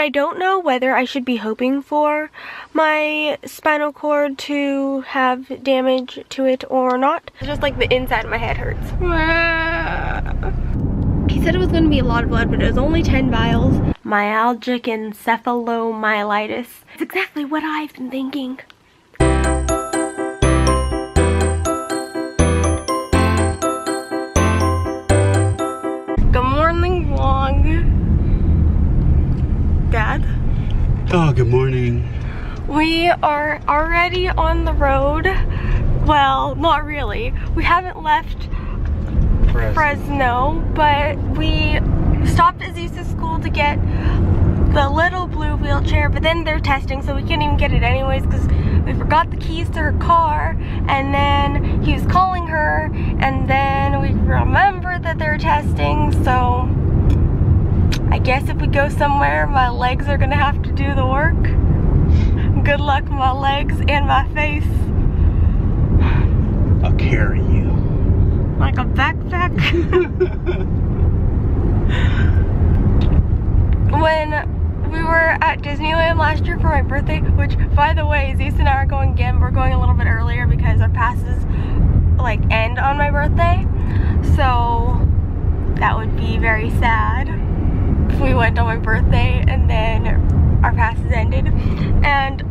I don't know whether I should be hoping for my spinal cord to have damage to it or not. It's just like the inside of my head hurts. He said it was going to be a lot of blood, but it was only 10 vials. Myalgic Encephalomyelitis. It's exactly what I've been thinking. Good morning, vlog. Dad? Oh, good morning. We are already on the road. Well, not really. We haven't left Fresno, but we stopped at Zeus's school to get the little blue wheelchair, but then they're testing, so we can't even get it anyways because we forgot the keys to her car, and then he was calling her, and then we remembered that they're testing, so I guess if we go somewhere, my legs are gonna have to do the work. Good luck, my legs and my face. I'll carry you. Like a backpack. When we were at Disneyland last year for my birthday, which, by the way, Zeus and I are going again. We're going a little bit earlier because our passes like end on my birthday. So that would be very sad if we went on my birthday and then our passes ended. And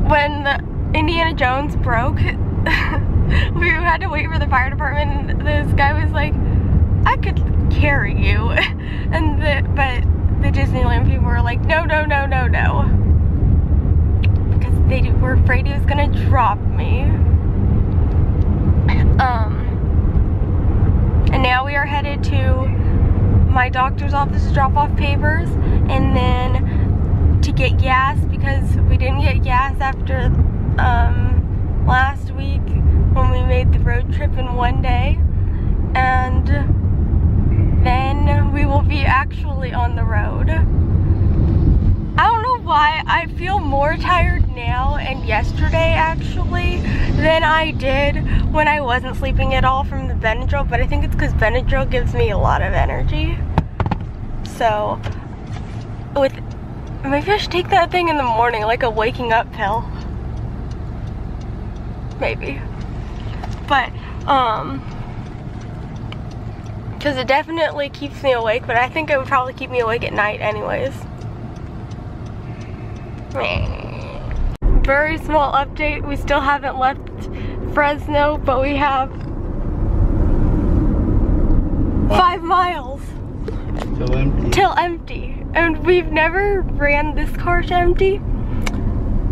when Indiana Jones broke, we had to wait for the fire department, and this guy was like, I could carry you. But the Disneyland people were like, no, no, no, no, no. Because they were afraid he was gonna drop me. And now we are headed to my doctor's office to drop off papers, and then to get gas because we didn't get gas after last week when we made the road trip in one day, and then we will be actually on the road. I don't know why I feel more tired now and yesterday actually than I did when I wasn't sleeping at all from the Benadryl, but I think it's because Benadryl gives me a lot of energy. So maybe I should take that thing in the morning, like a waking up pill. Maybe. But, because it definitely keeps me awake, but I think it would probably keep me awake at night anyways. Very small update, we still haven't left Fresno, but we have 5 miles till empty. And we've never ran this car to empty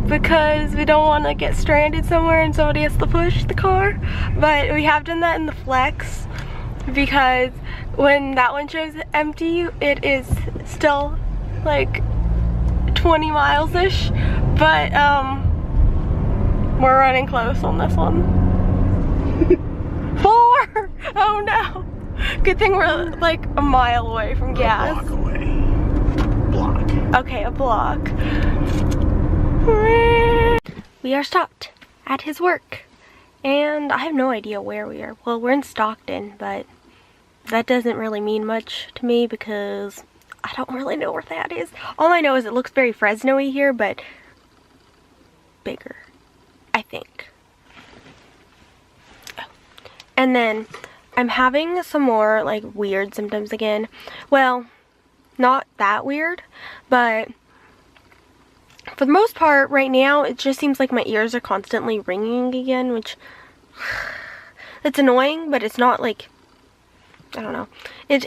because we don't want to get stranded somewhere and somebody has to push the car. But we have done that in the Flex because when that one shows empty, it is still like 20 miles-ish, but we're running close on this one. 4! Oh no! Good thing we're like a mile away from gas. A block away. Block. Okay, a block. We are stopped at his work, and I have no idea where we are. Well, we're in Stockton, but that doesn't really mean much to me because I don't really know where that is. All I know is it looks very Fresno-y here, but bigger, I think. Oh. And then I'm having some more like weird symptoms again. Well, not that weird, but for the most part right now it just seems like my ears are constantly ringing again, which it's annoying, but it's not like, I don't know. It's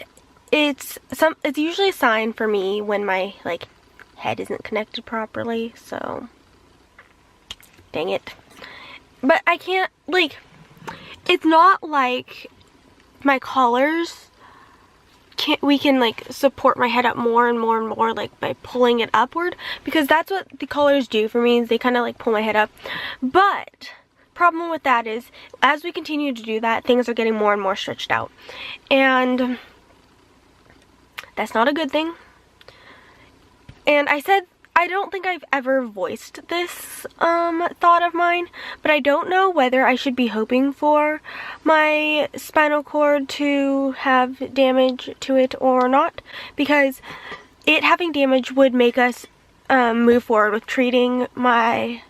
usually a sign for me when my like head isn't connected properly, so dang it. But I can't, like, it's not like my collars we can like support my head up more and more and more, like by pulling it upward, because that's what the collars do for me, is they kind of like pull my head up. But problem with that is as we continue to do that, things are getting more and more stretched out, and that's not a good thing. And I said I don't think I've ever voiced this thought of mine, but I don't know whether I should be hoping for my spinal cord to have damage to it or not, because it having damage would make us move forward with treating my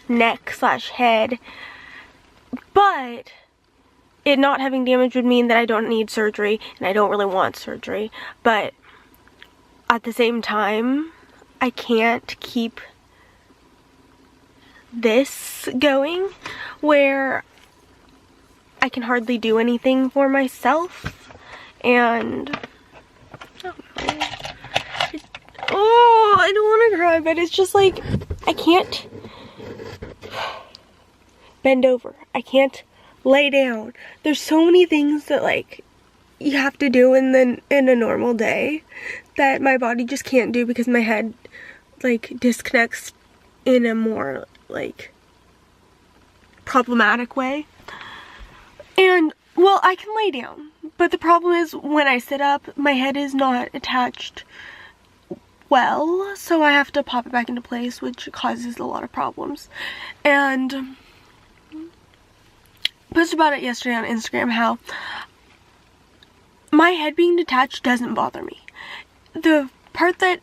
neck/head, but it not having damage would mean that I don't need surgery, and I don't really want surgery. But at the same time, I can't keep this going where I can hardly do anything for myself, and I don't want to cry, but it's just like I can't bend over, I can't lay down. There's so many things that like you have to do in a normal day that my body just can't do because my head like disconnects in a more like problematic way. And well, I can lay down, but the problem is when I sit up, my head is not attached well, so I have to pop it back into place, which causes a lot of problems. And I posted about it yesterday on Instagram how my head being detached doesn't bother me. The part that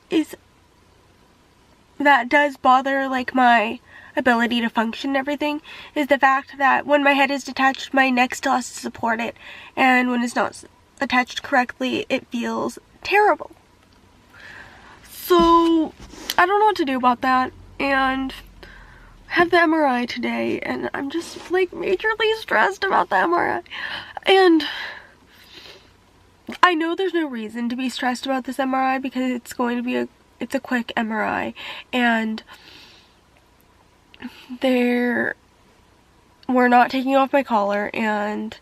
does bother like my ability to function and everything is the fact that when my head is detached, my neck still has to support it, and when it's not attached correctly, it feels terrible. So I don't know what to do about that, and I have the MRI today, and I'm just like majorly stressed about the MRI. And I know there's no reason to be stressed about this MRI because it's going to be it's a quick MRI, and we're not taking off my collar, and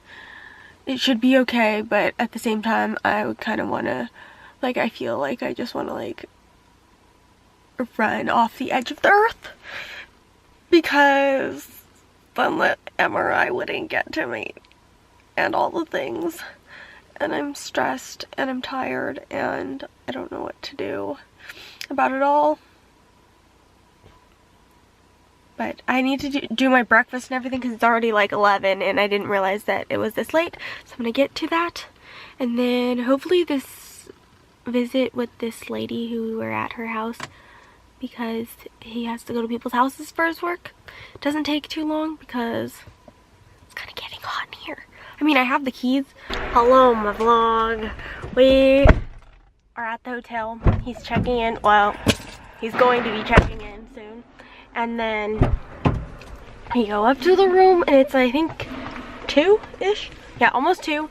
it should be okay. But at the same time, I would kind of want to, like, I feel like I just want to like run off the edge of the earth, because then the MRI wouldn't get to me and all the things, and I'm stressed and I'm tired and I don't know what to do about it all. But I need to do my breakfast and everything because it's already like 11 and I didn't realize that it was this late, so I'm gonna get to that, and then hopefully this visit with this lady who we were at her house, because he has to go to people's houses for his work, doesn't take too long because it's kind of getting hot in here. I mean, I have the keys. Hello, my vlog. We are at the hotel. He's checking in. Well, he's going to be checking in soon. And then we go up to the room, and it's, I think, 2-ish? Yeah, almost 2.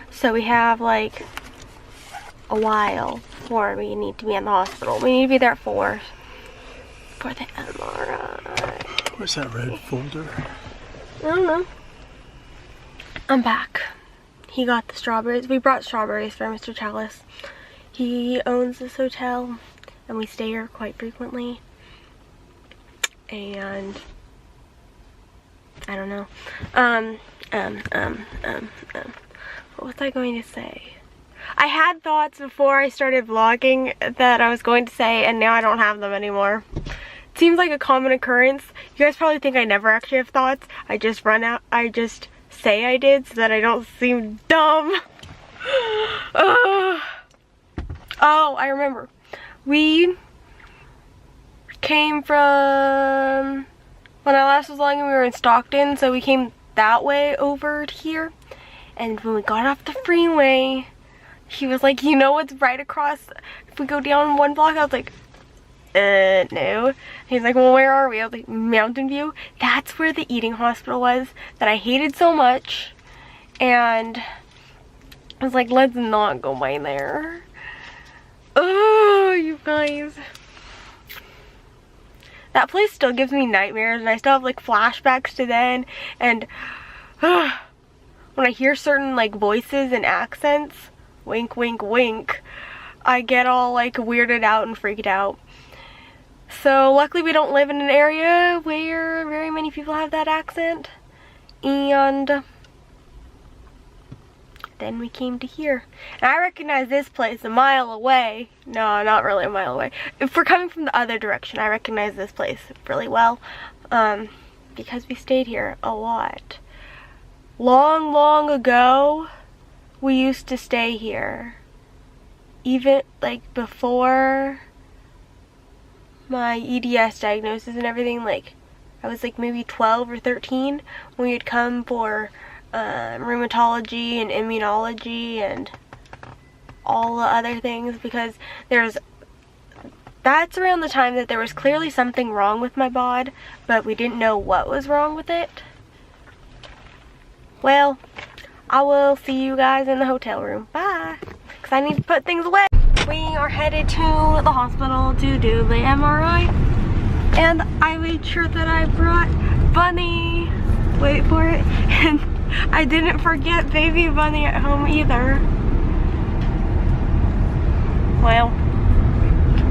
So we have like a while before we need to be in the hospital. We need to be there at 4 for the MRI. Where's that red folder? I don't know. I'm back. He got the strawberries. We brought strawberries for Mr. Chalice. He owns this hotel and we stay here quite frequently. And I don't know. What was I going to say? I had thoughts before I started vlogging that I was going to say, and now I don't have them anymore. It seems like a common occurrence. You guys probably think I never actually have thoughts. I just say I did so that I don't seem dumb. Oh, I remember. We came from, when I last was vlogging, we were in Stockton, so we came that way over to here. And when we got off the freeway, he was like, you know what's right across, if we go down one block? I was like, no. He's like, well, where are we? I was like, Mountain View. That's where the eating hospital was that I hated so much. And I was like, let's not go by there. Oh, you guys. That place still gives me nightmares, and I still have like flashbacks to then. And when I hear certain like voices and accents, wink, wink, wink, I get all like weirded out and freaked out. So luckily we don't live in an area where very many people have that accent. And then we came to here. And I recognize this place a mile away. No, not really a mile away. If we're coming from the other direction, I recognize this place really well. Because we stayed here a lot. Long, long ago, we used to stay here. even like before my EDS diagnosis and everything, like I was like maybe 12 or 13 when you'd come for rheumatology and immunology and all the other things, because that's around the time that there was clearly something wrong with my bod, but we didn't know what was wrong with it. Well, I will see you guys in the hotel room. Bye. Because I need to put things away. We are headed to the hospital to do the MRI. And I made sure that I brought Bunny. Wait for it. And I didn't forget baby Bunny at home either. Well,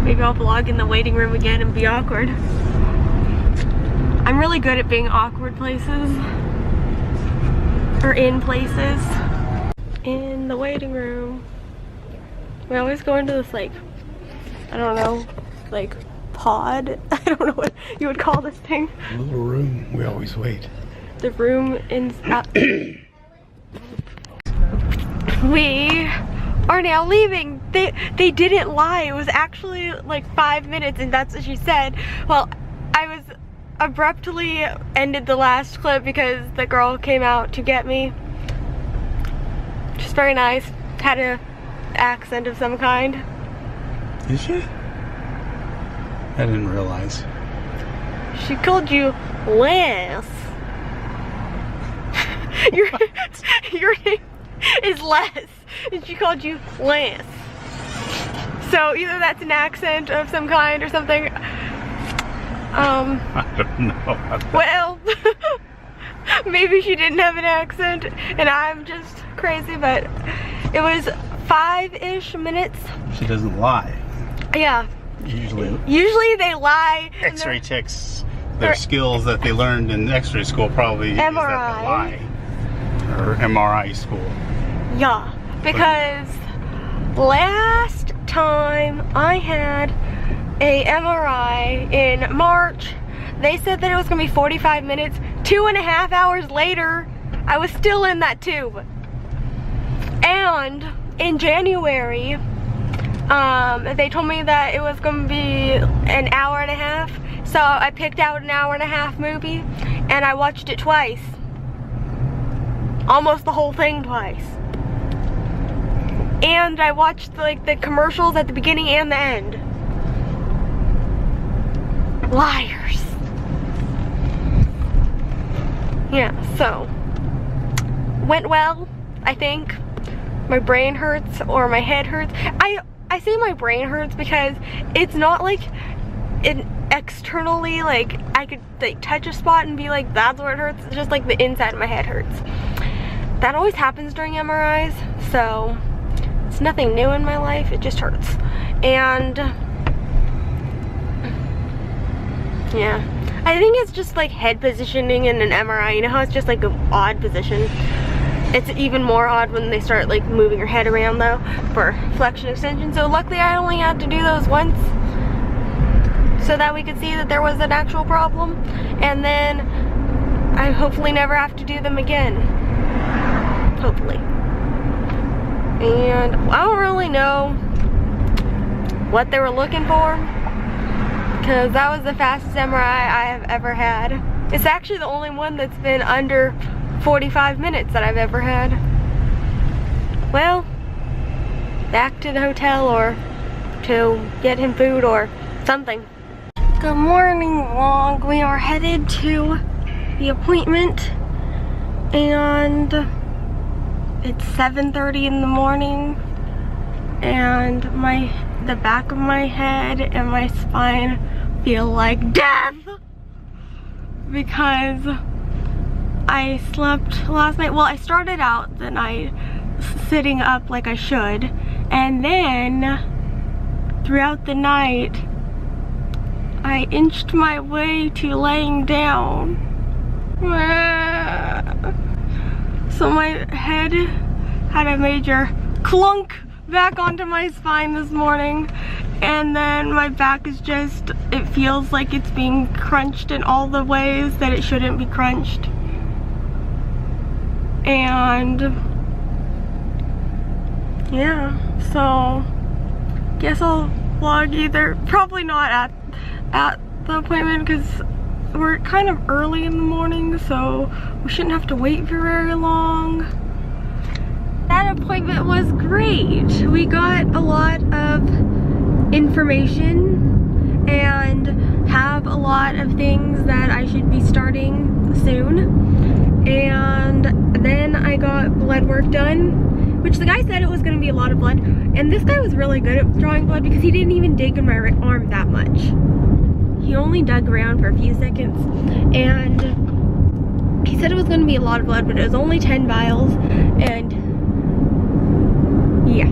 maybe I'll vlog in the waiting room again and be awkward. I'm really good at being awkward places. Or in places. In the waiting room. We always go into this, like, I don't know, like pod. I don't know what you would call this thing. A little room, we always wait. The room in we are now leaving. They didn't lie. It was actually like 5 minutes, and that's what she said. Well, I was abruptly ended the last clip because the girl came out to get me. She's very nice. Had a accent of some kind. Is she? I didn't realize. She called you Les. your name is Les, and she called you Les. So either that's an accent of some kind or something. I don't know. Well, maybe she didn't have an accent and I'm just crazy, but it was 5-ish minutes. She doesn't lie. Yeah. Usually they lie. X-ray techs, their skills that they learned in X-ray school probably MRI. is that they lie. Or MRI school. Yeah, because last time I had a MRI in March, they said that it was gonna be 45 minutes. 2.5 hours later, I was still in that tube. And in January, they told me that it was gonna be an hour and a half. So I picked out an hour and a half movie and I watched it twice. Almost the whole thing twice. And I watched like the commercials at the beginning and the end. Liars. Yeah, so went well, I think. My brain hurts or my head hurts. I say my brain hurts because it's not like externally, like I could like touch a spot and be like, that's where it hurts. It's just like the inside of my head hurts. That always happens during MRIs, so it's nothing new in my life, it just hurts. And yeah, I think it's just like head positioning in an MRI. You know how it's just like an odd position? It's even more odd when they start like moving your head around though for flexion extension. So luckily I only had to do those once so that we could see that there was an actual problem, and then I hopefully never have to do them again. Hopefully. And I don't really know what they were looking for, because that was the fastest MRI I have ever had. It's actually the only one that's been under 45 minutes that I've ever had. Well, back to the hotel or to get him food or something. Good morning, vlog. We are headed to the appointment and it's 7:30 in the morning, and the back of my head and my spine feel like death because I slept last night. Well, I started out the night sitting up like I should, and then throughout the night I inched my way to laying down. So my head had a major clunk back onto my spine this morning, and then my back is just, it feels like it's being crunched in all the ways that it shouldn't be crunched. And yeah, so guess I'll vlog either. Probably not at the appointment because we're kind of early in the morning, so we shouldn't have to wait for very long. That appointment was great. We got a lot of information and have a lot of things that I should be starting soon. And then I got blood work done, which the guy said it was going to be a lot of blood. And this guy was really good at drawing blood because he didn't even dig in my arm that much. He only dug around for a few seconds. And he said it was going to be a lot of blood, but it was only 10 vials. And yeah.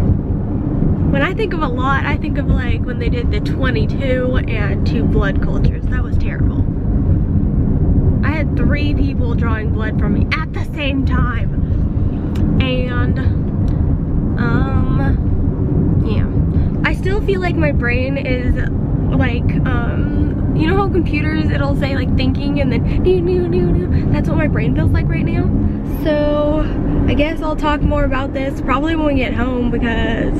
When I think of a lot, I think of like when they did the 22 and 2 blood cultures. That was terrible. I had 3 people drawing blood from me at the same time. And, yeah. I still feel like my brain is like, you know how computers, it'll say like thinking and then that's what my brain feels like right now. So, I guess I'll talk more about this probably when we get home because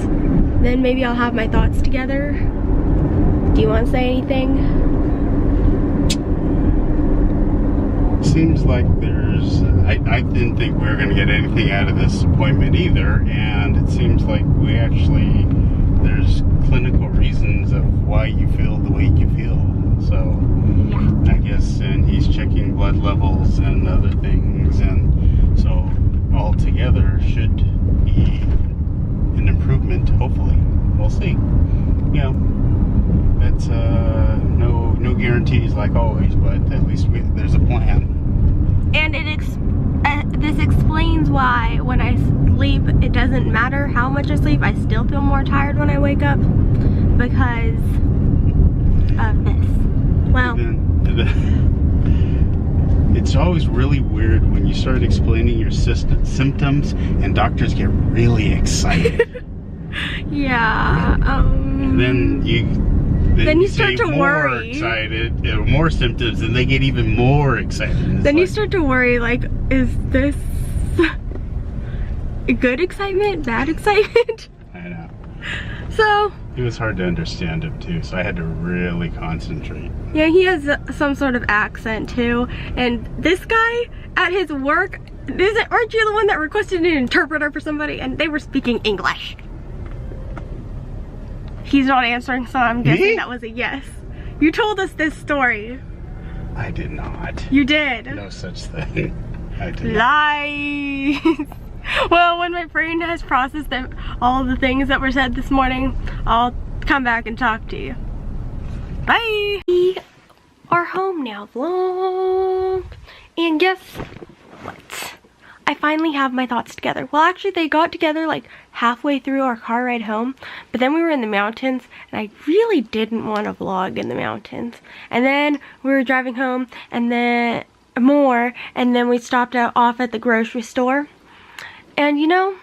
then maybe I'll have my thoughts together. Do you want to say anything? Seems like there's, I didn't think we were going to get anything out of this appointment either, and it seems like we actually, there's clinical reasons of why you feel the way you feel. So, yeah. I guess, and he's checking blood levels and other things, and so all together should be an improvement, hopefully. We'll see. You know, that's no guarantees like always, but at least there's a plan. And this explains why when I sleep, it doesn't matter how much I sleep, I still feel more tired when I wake up because of this. Well, it's always really weird when you start explaining your symptoms and doctors get really excited. Yeah. And then you start to worry. Excited, more symptoms, and they get even more excited. Then you start to worry, like, is this good excitement? Bad excitement? I know. So it was hard to understand him too, so I had to really concentrate. Yeah, he has some sort of accent too, and this guy at his work, aren't you the one that requested an interpreter for somebody? And they were speaking English. He's not answering, so I'm guessing that was a yes. You told us this story. I did not. You did. No such thing. I did not. Lies. Well, when my brain has processed all the things that were said this morning, I'll come back and talk to you. Bye. We are home now, vlog. And guess what? I finally have my thoughts together. Well, actually, they got together like halfway through our car ride home, but then we were in the mountains, and I really didn't want to vlog in the mountains. And then we were driving home, and then more, and then we stopped off at the grocery store. And you know,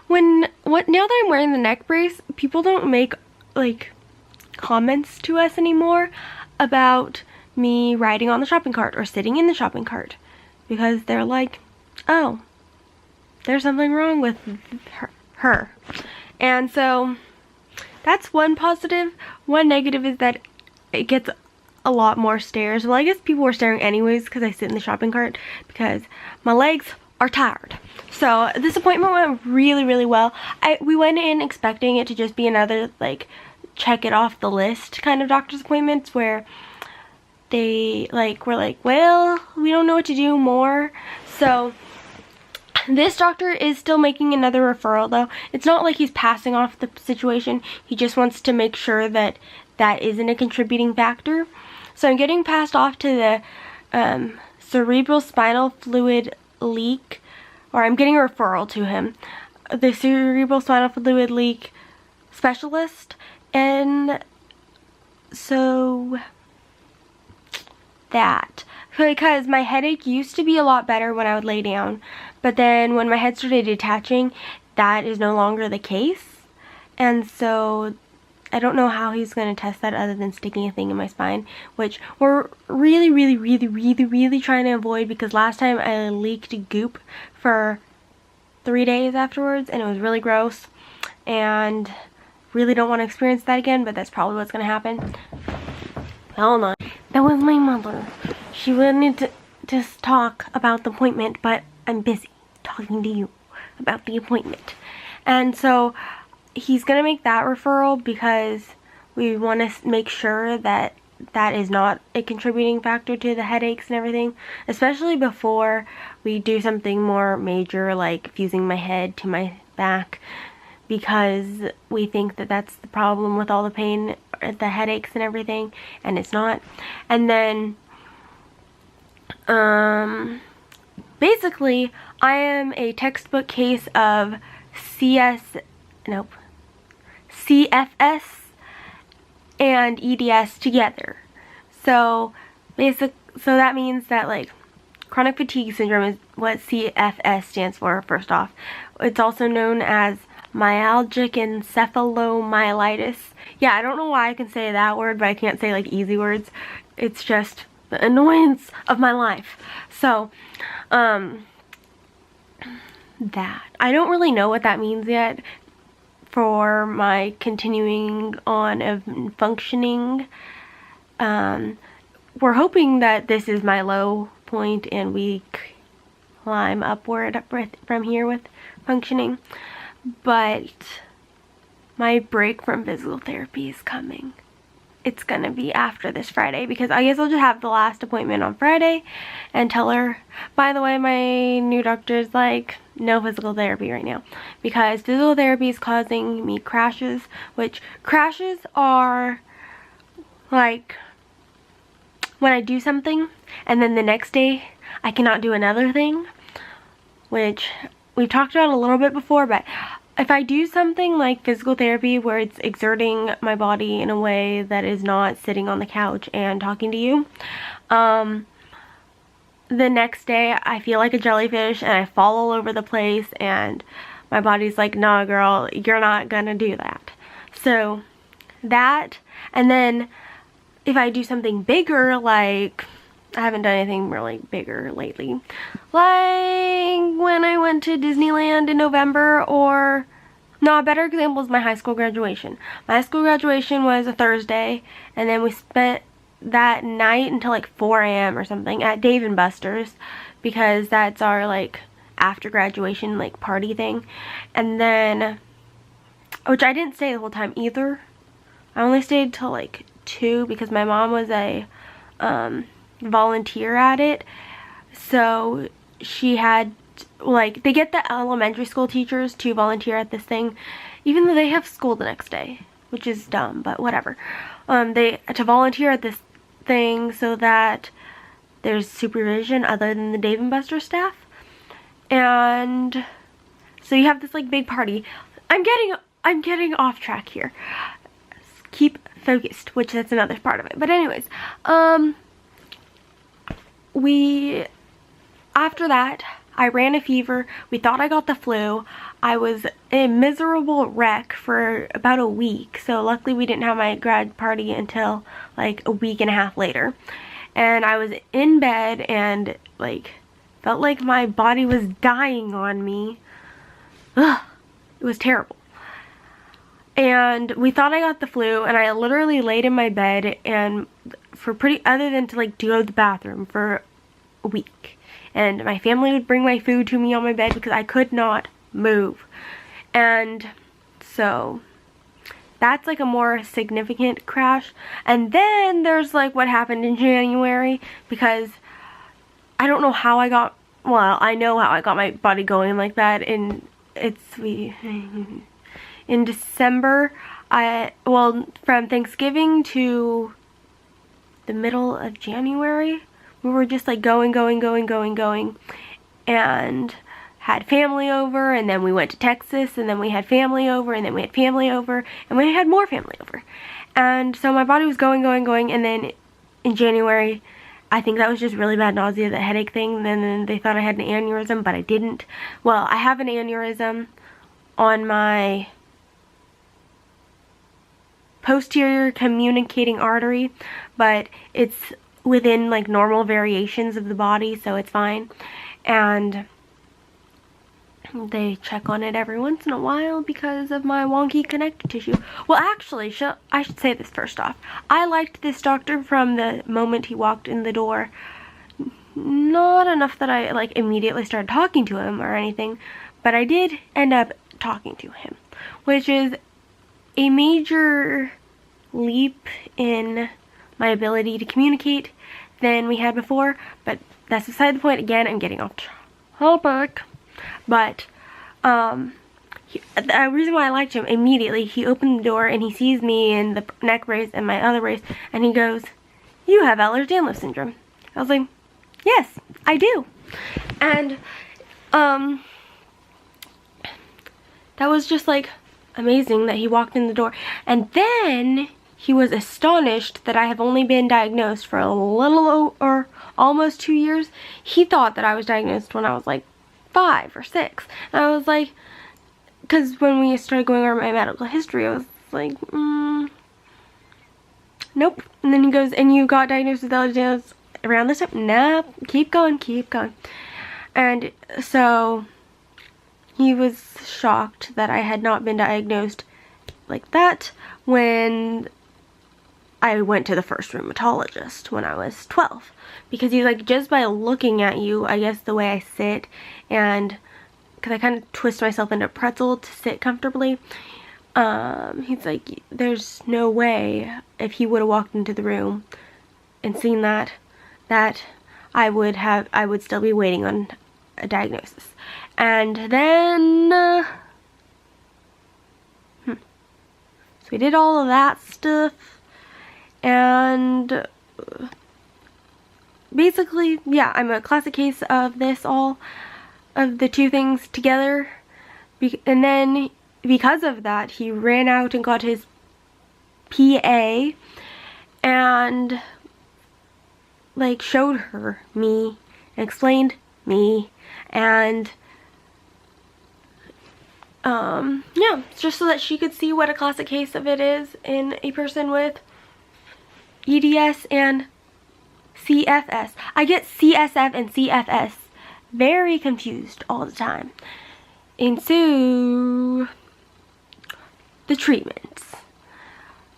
now that I'm wearing the neck brace, people don't make like comments to us anymore about me riding on the shopping cart or sitting in the shopping cart, because they're like, oh, there's something wrong with her. And so that's one positive. One negative is that it gets a lot more stares. Well, I guess people were staring anyways because I sit in the shopping cart because my legs are tired. So this appointment went really, really well. We went in expecting it to just be another like check it off the list kind of doctor's appointments where they were like, well, we don't know what to do more. So this doctor is still making another referral though. It's not like he's passing off the situation. He just wants to make sure that that isn't a contributing factor. So I'm getting passed off to the cerebral spinal fluid leak, or I'm getting a referral to him, the cerebral spinal fluid leak specialist. And so that, because my headache used to be a lot better when I would lay down, but then when my head started detaching, that is no longer the case. And so I don't know how he's going to test that other than sticking a thing in my spine, which we're really trying to avoid, because last time I leaked goop for 3 days afterwards and it was really gross. And really don't want to experience that again, but that's probably what's going to happen. Hold on. That was my mother. She wanted to just talk about the appointment, but I'm busy talking to you about the appointment. And so he's going to make that referral because we want to make sure that that is not a contributing factor to the headaches and everything, especially before we do something more major like fusing my head to my back, because we think that that's the problem with all the pain, the headaches and everything, and it's not. And then basically I am a textbook case of CFS and EDS together. So that means that like chronic fatigue syndrome is what CFS stands for, first off. It's also known as Myalgic Encephalomyelitis. Yeah, I don't know why I can say that word, but I can't say like easy words. It's just the annoyance of my life. So, that. I don't really know what that means yet for my continuing on of functioning. We're hoping that this is my low point and we climb upward from here with functioning. But my break from physical therapy is coming. It's gonna be after this Friday, because I guess I'll just have the last appointment on Friday and tell her, by the way, my new doctor's like, no physical therapy right now, because physical therapy is causing me crashes, which crashes are like when I do something and then the next day I cannot do another thing, which we've talked about a little bit before. But if I do something like physical therapy where it's exerting my body in a way that is not sitting on the couch and talking to you, the next day I feel like a jellyfish and I fall all over the place, and my body's like, nah girl, you're not gonna do that. So that, and then if I do something bigger, like I haven't done anything really bigger lately, like when I went to Disneyland in November, or no, a better example is my high school graduation. My high school graduation was a Thursday, and then we spent that night until like 4 a.m. or something at Dave & Buster's, because that's our like after graduation like party thing. And then, which I didn't stay the whole time either. I only stayed till like 2 because my mom was a volunteer at it, so she had, like, they get the elementary school teachers to volunteer at this thing even though they have school the next day, which is dumb, but whatever. They to volunteer at this thing so that there's supervision other than the Dave & Buster's staff. And so you have this like big party. I'm getting off track here. Keep focused, which that's another part of it. But anyways, after that, I ran a fever. We thought I got the flu. I was a miserable wreck for about a week. So luckily we didn't have my grad party until like a week and a half later. And I was in bed and like felt like my body was dying on me. Ugh, it was terrible. And we thought I got the flu, and I literally laid in my bed and other than to like go to the bathroom for a week. And my family would bring my food to me on my bed because I could not move. And so that's like a more significant crash. And then there's like what happened in January, because I don't know how I got, well, I know how I got my body going like that. In December, from Thanksgiving to the middle of January, we were just like going, and had family over, and then we went to Texas, and then we had family over, and then we had family over, and we had more family over. And so my body was going, and then in January, I think that was just really bad nausea, the headache thing, and then they thought I had an aneurysm, but I didn't. Well, I have an aneurysm on my posterior communicating artery, but it's within like normal variations of the body, so it's fine. And They check on it every once in a while because of my wonky connective tissue. Well, actually, I should say this first off. I liked this doctor from the moment he walked in the door. Not enough that I like immediately started talking to him or anything, but I did end up talking to him, which is a major leap in my ability to communicate than we had before, but that's beside the point. Again, I'm getting off topic. But the reason why I liked him, immediately he opened the door and he sees me in the neck brace and my other brace, and he goes, "You have Ehlers-Danlos syndrome." I was like, "Yes, I do." And that was just like amazing that he walked in the door. And then he was astonished that I have only been diagnosed for a little or almost 2 years. He thought that I was diagnosed when I was like 5 or 6. And I was like, because when we started going over my medical history, I was like, nope. And then he goes, "And you got diagnosed with Ehlers around this time?" "Nah, keep going, keep going." And so he was shocked that I had not been diagnosed like that when I went to the first rheumatologist when I was 12. Because he's like, just by looking at you, I guess the way I sit, and because I kind of twist myself into a pretzel to sit comfortably, he's like, there's no way if he would have walked into the room and seen that I would still be waiting on a diagnosis. And then so we did all of that stuff, and basically, yeah, I'm a classic case of this, all of the two things together. And then because of that, he ran out and got his PA and like showed her me and explained me, and yeah, just so that she could see what a classic case of it is in a person with EDS and CFS. I get CSF and CFS very confused all the time. And so, the treatments.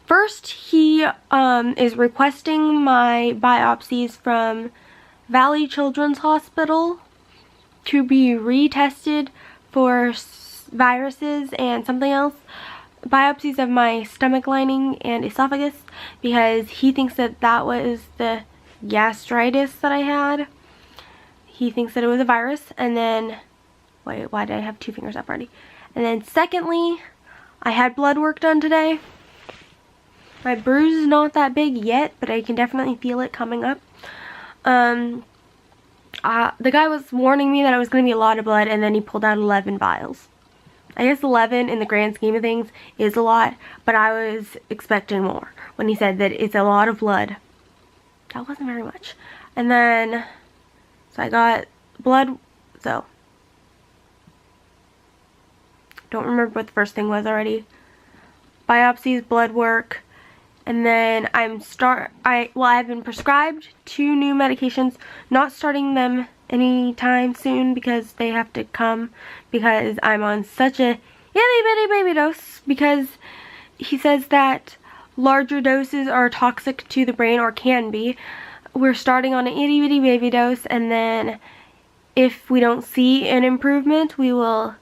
First, he is requesting my biopsies from Valley Children's Hospital to be retested for viruses and something else. Biopsies of my stomach lining and esophagus, because he thinks that that was the gastritis that I had. He thinks that it was a virus. And then, wait, why did I have 2 fingers up already? And then secondly, I had blood work done today. My bruise is not that big yet, but I can definitely feel it coming up. The guy was warning me that it was going to be a lot of blood, and then he pulled out 11 vials. I guess 11 in the grand scheme of things is a lot, but I was expecting more when he said that it's a lot of blood. That wasn't very much. And then, so I got blood, so, don't remember what the first thing was already. Biopsies, blood work, and then I've been prescribed 2 new medications, not starting them anytime soon because they have to come, because I'm on such a itty bitty baby dose, because he says that larger doses are toxic to the brain, or can be. We're starting on an itty bitty baby dose, and then if we don't see an improvement, we will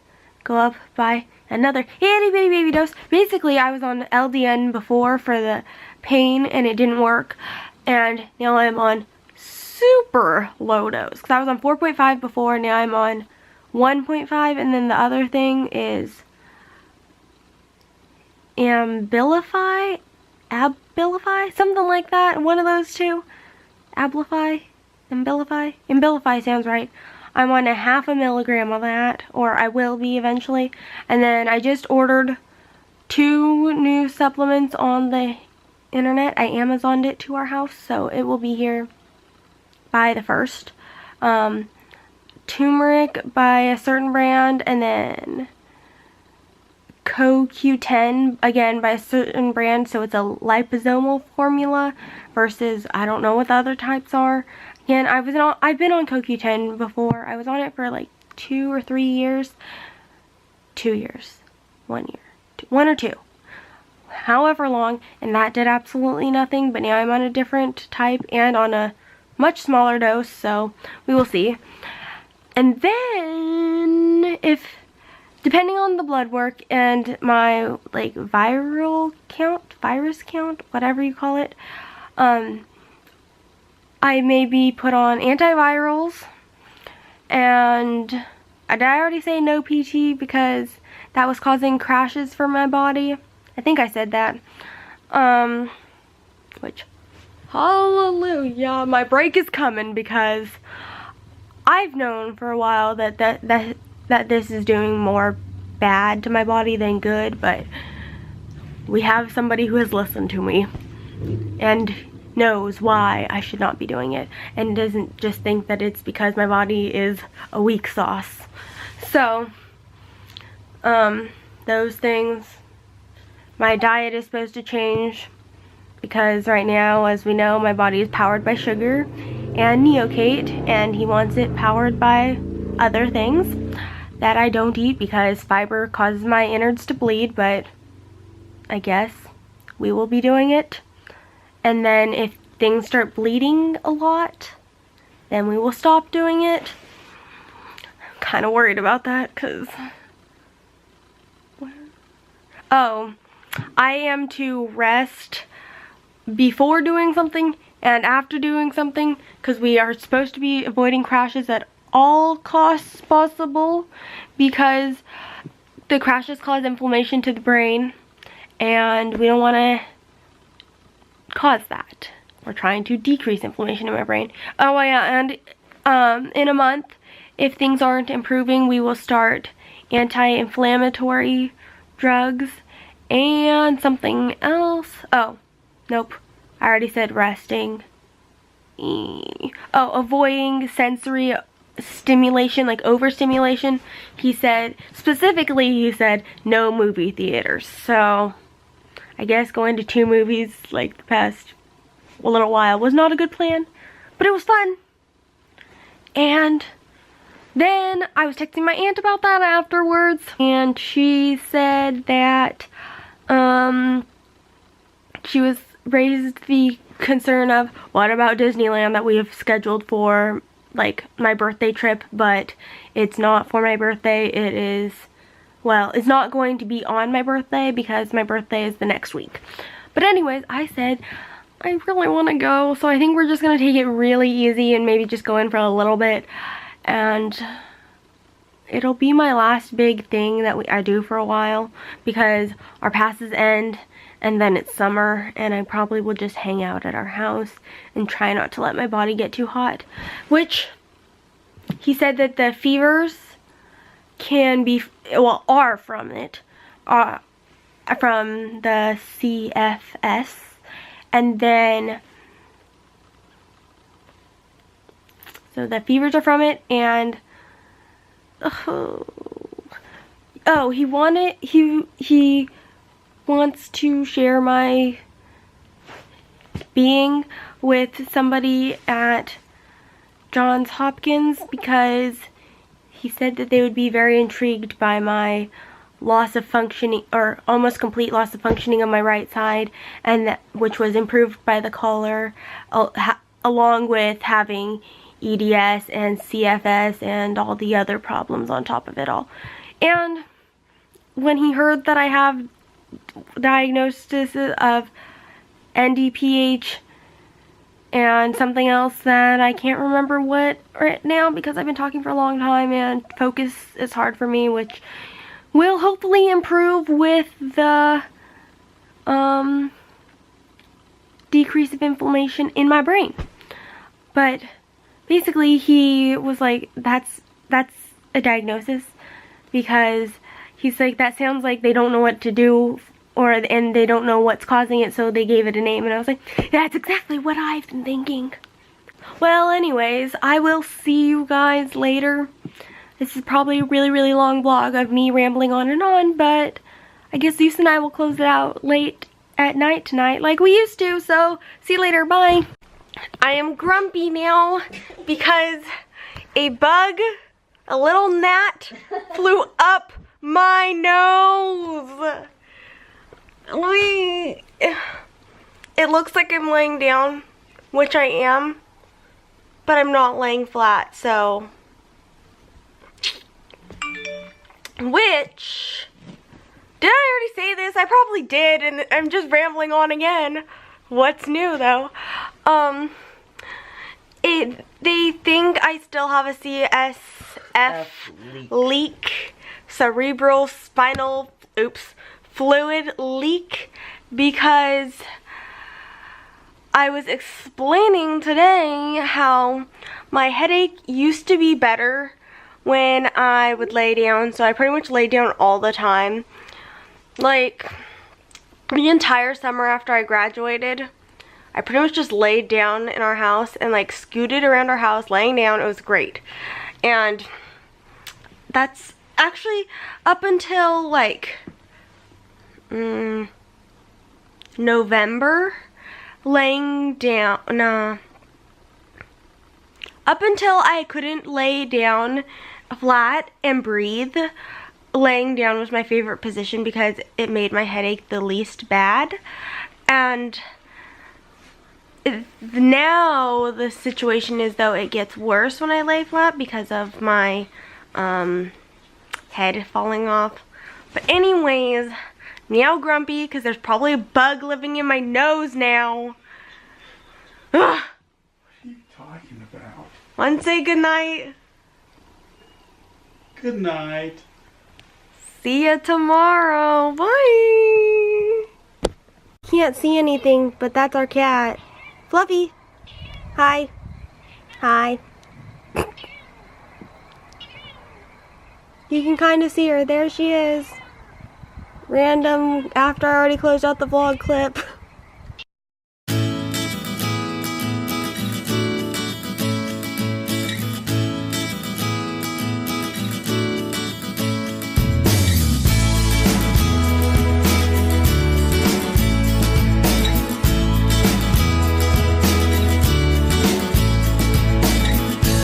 go up by another itty bitty baby dose. Basically, I was on LDN before for the pain and it didn't work, and now I'm on super low dose, because I was on 4.5 before, now I'm on 1.5, and then the other thing is Abilify, something like that, one of those two. Abilify, Abilify sounds right. I'm on 0.5 milligram of that, or I will be eventually. And then I just ordered 2 new supplements on the internet. I Amazoned it to our house, so it will be here by the 1st. Turmeric by a certain brand, and then CoQ10 again by a certain brand, so it's a liposomal formula versus I don't know what the other types are. Again, I've been on CoQ10 before. I was on it for like 2 or 3 years. 2 years. 1 year. 1 or 2. However long, and that did absolutely nothing, but now I'm on a different type and on a much smaller dose, so we will see. And then, if, depending on the blood work and my, like, virus count, whatever you call it, I may be put on antivirals, and did I already say no PT because that was causing crashes for my body? I think I said that. Which, hallelujah, my break is coming because I've known for a while that this is doing more bad to my body than good, but we have somebody who has listened to me and knows why I should not be doing it, and doesn't just think that it's because my body is a weak sauce. So, those things. My diet is supposed to change because right now, as we know, my body is powered by sugar and Neocate, and he wants it powered by other things that I don't eat because fiber causes my innards to bleed, but I guess we will be doing it. And then if things start bleeding a lot, then we will stop doing it. I'm kind of worried about that because... Oh, I am to rest before doing something and after doing something because we are supposed to be avoiding crashes at all costs possible because the crashes cause inflammation to the brain and we don't want to cause that. We're trying to decrease inflammation in my brain. Oh yeah, and in a month, if things aren't improving, we will start anti-inflammatory drugs and something else. Oh, nope. I already said resting. Oh, avoiding sensory stimulation, like overstimulation. He said, specifically, he said no movie theaters. So, I guess going to 2 movies like the past a little while was not a good plan, but it was fun. And then I was texting my aunt about that afterwards, and she said that she was raised the concern of, what about Disneyland that we have scheduled for like my birthday trip, but it's not for my birthday. It is, well, it's not going to be on my birthday because my birthday is the next week. But anyways, I said I really want to go, so I think we're just going to take it really easy and maybe just go in for a little bit, and it'll be my last big thing that I do for a while because our passes end and then it's summer, and I probably will just hang out at our house and try not to let my body get too hot, which he said that the fevers can be, well, are from it, from the CFS, and then, so the fevers are from it, and, oh, he wants to share my being with somebody at Johns Hopkins because he said that they would be very intrigued by my loss of functioning, or almost complete loss of functioning on my right side, and which was improved by the collar, along with having EDS and CFS and all the other problems on top of it all. And when he heard that I have diagnosis of NDPH and something else that I can't remember what right now because I've been talking for a long time and focus is hard for me, which will hopefully improve with the decrease of inflammation in my brain. But basically he was like, that's a diagnosis, because he's like, that sounds like they don't know what to do, and they don't know what's causing it, so they gave it a name. And I was like, that's exactly what I've been thinking. Well, anyways, I will see you guys later. This is probably a really, really long vlog of me rambling on and on, but I guess Zeus and I will close it out late at night tonight like we used to, so see you later, bye. I am grumpy now because a bug a little gnat flew up my nose. It looks like I'm laying down, which I am, but I'm not laying flat, so. Which, did I already say this? I probably did, and I'm just rambling on again. What's new though? They think I still have a CSF leak, cerebral spinal, fluid leak, because I was explaining today how my headache used to be better when I would lay down, so I pretty much laid down all the time. Like, the entire summer after I graduated, I pretty much just laid down in our house and like scooted around our house laying down. It was great. And that's actually up until like November, laying down, up until I couldn't lay down flat and breathe, laying down was my favorite position because it made my headache the least bad. And now the situation is though it gets worse when I lay flat because of my head falling off. But anyways, now grumpy because there's probably a bug living in my nose now. Ugh. What are you talking about? Want to say goodnight? Good night. See ya tomorrow. Bye. Can't see anything, but that's our cat. Fluffy. Hi. Hi. You can kind of see her. There she is. Random after I already closed out the vlog clip.